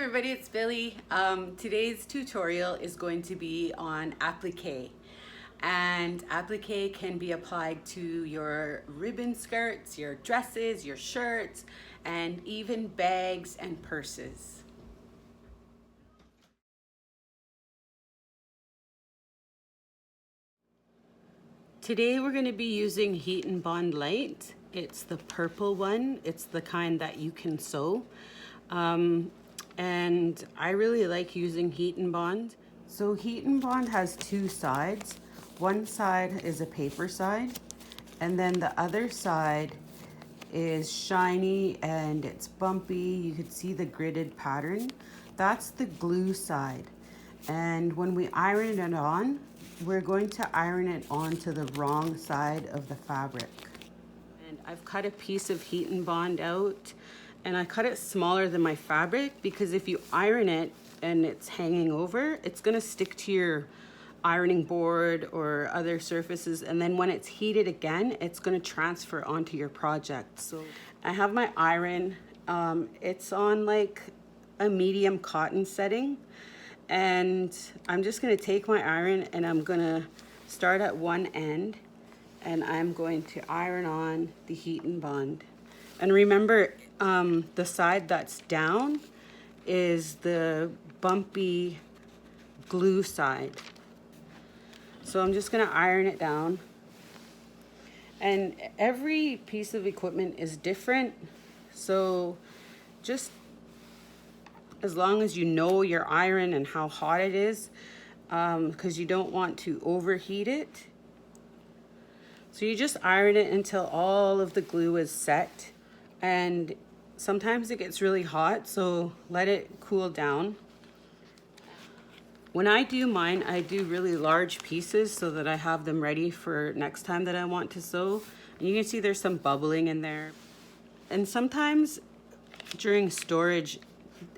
everybody, it's Billie. Today's tutorial is going to be on applique. And applique can be applied to your ribbon skirts, your dresses, your shirts, and even bags and purses. Today we're going to be using Heat and Bond Light. It's the purple one. It's the kind that you can sew. And I really like using Heat and Bond. So Heat and Bond has two sides. One side is a paper side, and then the other side is shiny and it's bumpy. You could see the gridded pattern. That's the glue side. And when we iron it on, we're going to iron it onto the wrong side of the fabric. And I've cut a piece of Heat and Bond out, and I cut it smaller than my fabric because if you iron it and it's hanging over, it's gonna stick to your ironing board or other surfaces, and then when it's heated again, it's gonna transfer onto your project. So I have my iron, it's on like a medium cotton setting, and I'm just gonna take my iron and I'm gonna start at one end and I'm going to iron on the Heat and Bond. And remember, the side that's down is the bumpy glue side. So I'm just gonna iron it down. And every piece of equipment is different. So just as long as you know your iron and how hot it is, because you don't want to overheat it. So you just iron it until all of the glue is set. And sometimes it gets really hot, so let it cool down. When I do mine, I do really large pieces so that I have them ready for next time that I want to sew. And you can see there's some bubbling in there. And sometimes during storage,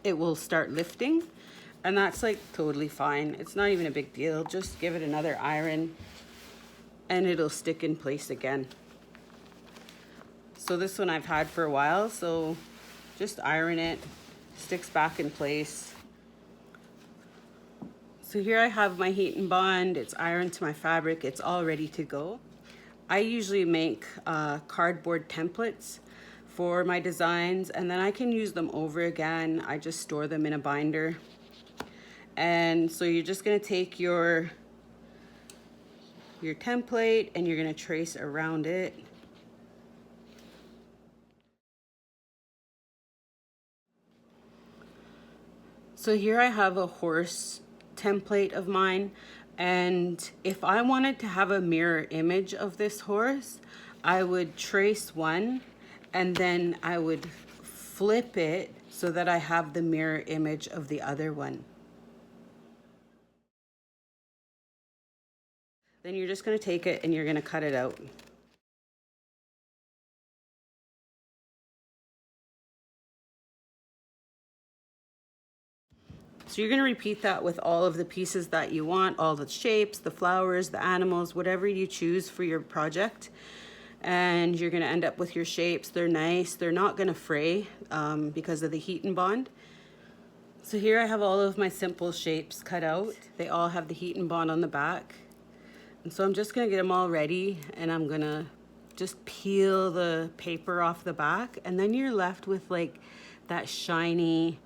it will start lifting, and that's like totally fine. It's not even a big deal. Just give it another iron and it'll stick in place again. So this one I've had for a while, so just iron it, sticks back in place. So here I have my Heat and Bond. It's ironed to my fabric. It's all ready to go. I usually make cardboard templates for my designs, and then I can use them over again. I just store them in a binder. And so you're just gonna take your template and you're gonna trace around it. So here I have a horse template of mine, and if I wanted to have a mirror image of this horse, I would trace one and then I would flip it so that I have the mirror image of the other one. Then you're just going to take it and you're going to cut it out. So you're going to repeat that with all of the pieces that you want, all the shapes, the flowers, the animals, whatever you choose for your project. And you're going to end up with your shapes. They're nice. They're not going to fray because of the Heat and Bond. So here I have all of my simple shapes cut out. They all have the Heat and Bond on the back. And so I'm just going to get them all ready, and I'm going to just peel the paper off the back, and then you're left with like that shiny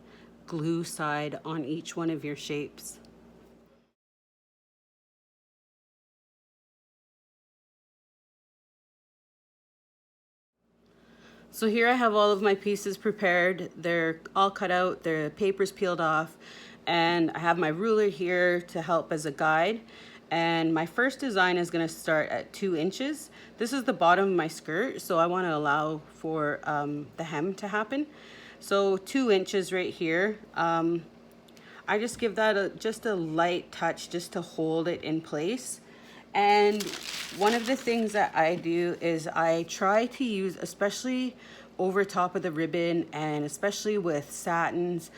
glue side on each one of your shapes. So here I have all of my pieces prepared. They're all cut out, the paper's peeled off, and I have my ruler here to help as a guide. And my first design is going to start at 2 inches. This is the bottom of my skirt, so I want to allow for the hem to happen. So 2 inches right here. I just give that just a light touch just to hold it in place. And one of the things that I do is I try to use, especially over top of the ribbon and especially with satins,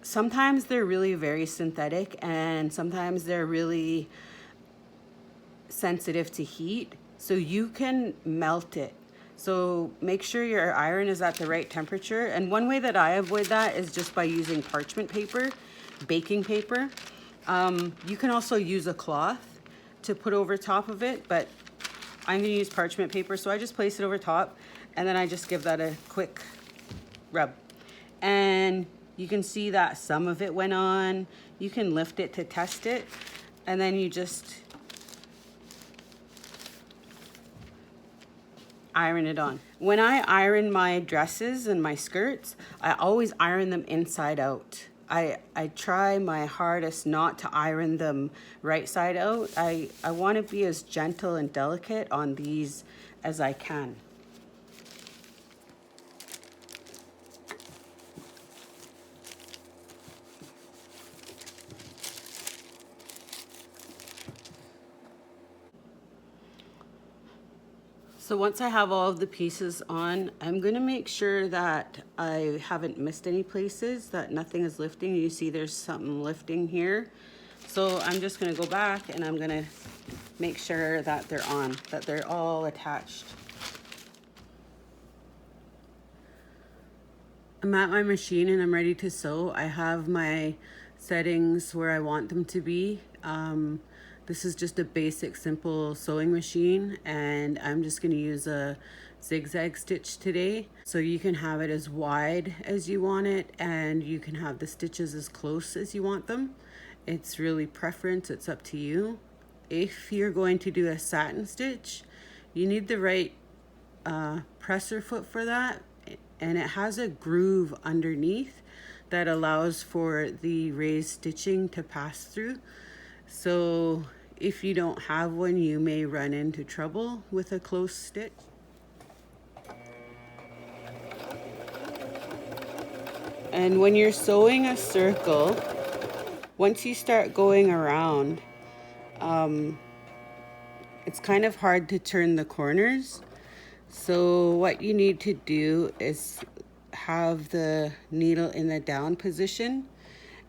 sometimes they're really very synthetic and sometimes they're really sensitive to heat. So you can melt it. So make sure your iron is at the right temperature. And one way that I avoid that is just by using parchment paper, baking paper. You can also use a cloth to put over top of it, but I'm gonna use parchment paper. So I just place it over top and then I just give that a quick rub. And you can see that some of it went on. You can lift it to test it. And then you just iron it on. When I iron my dresses and my skirts, I always iron them inside out. I try my hardest not to iron them right side out. I want to be as gentle and delicate on these as I can. So once I have all of the pieces on, I'm gonna make sure that I haven't missed any places, that nothing is lifting. You see there's something lifting here. So I'm just gonna go back and I'm gonna make sure that they're on, that they're all attached. I'm at my machine and I'm ready to sew. I have my settings where I want them to be. This is just a basic, simple sewing machine, and I'm just going to use a zigzag stitch today. So you can have it as wide as you want it, and you can have the stitches as close as you want them. It's really preference, it's up to you. If you're going to do a satin stitch, you need the right presser foot for that, and it has a groove underneath that allows for the raised stitching to pass through. So if you don't have one, you may run into trouble with a close stitch. And when you're sewing a circle, once you start going around, it's kind of hard to turn the corners. So what you need to do is have the needle in the down position,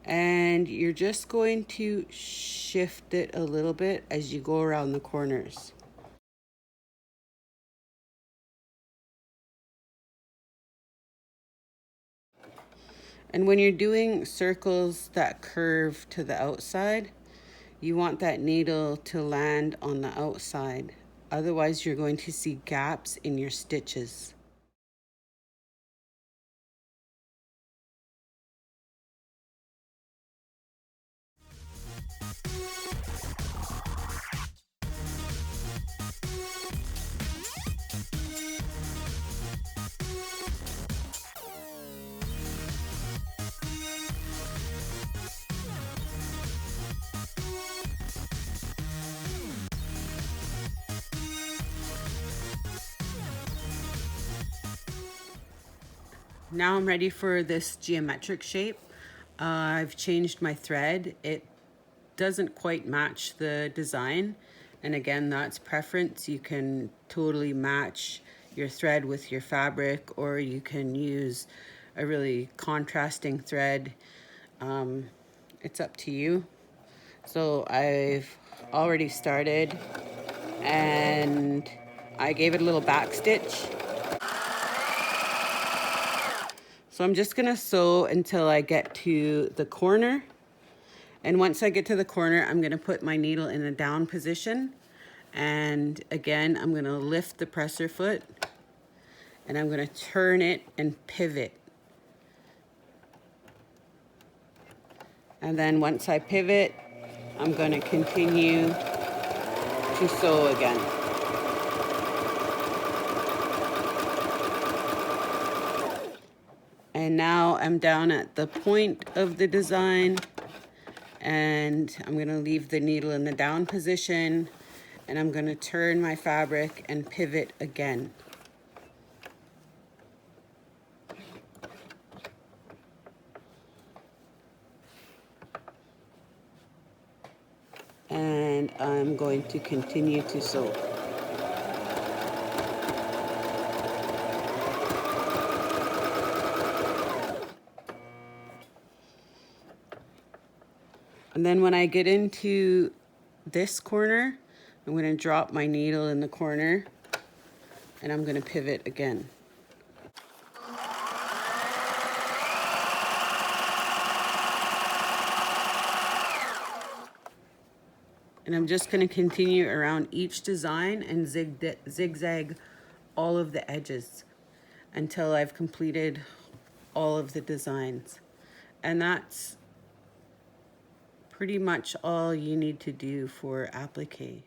and you're just going to shift it a little bit as you go around the corners. And when you're doing circles that curve to the outside, you want that needle to land on the outside. Otherwise, you're going to see gaps in your stitches. Now I'm ready for this geometric shape. I've changed my thread. It doesn't quite match the design. And again, that's preference. You can totally match your thread with your fabric, or you can use a really contrasting thread. It's up to you. So I've already started and I gave it a little back stitch. So I'm just gonna sew until I get to the corner. And once I get to the corner, I'm gonna put my needle in a down position. And again, I'm gonna lift the presser foot and I'm gonna turn it and pivot. And then once I pivot, I'm gonna continue to sew again. And now I'm down at the point of the design, and I'm gonna leave the needle in the down position, and I'm gonna turn my fabric and pivot again. And I'm going to continue to sew. And then when I get into this corner, I'm going to drop my needle in the corner and I'm going to pivot again. And I'm just going to continue around each design and zigzag all of the edges until I've completed all of the designs. And that's pretty much all you need to do for applique.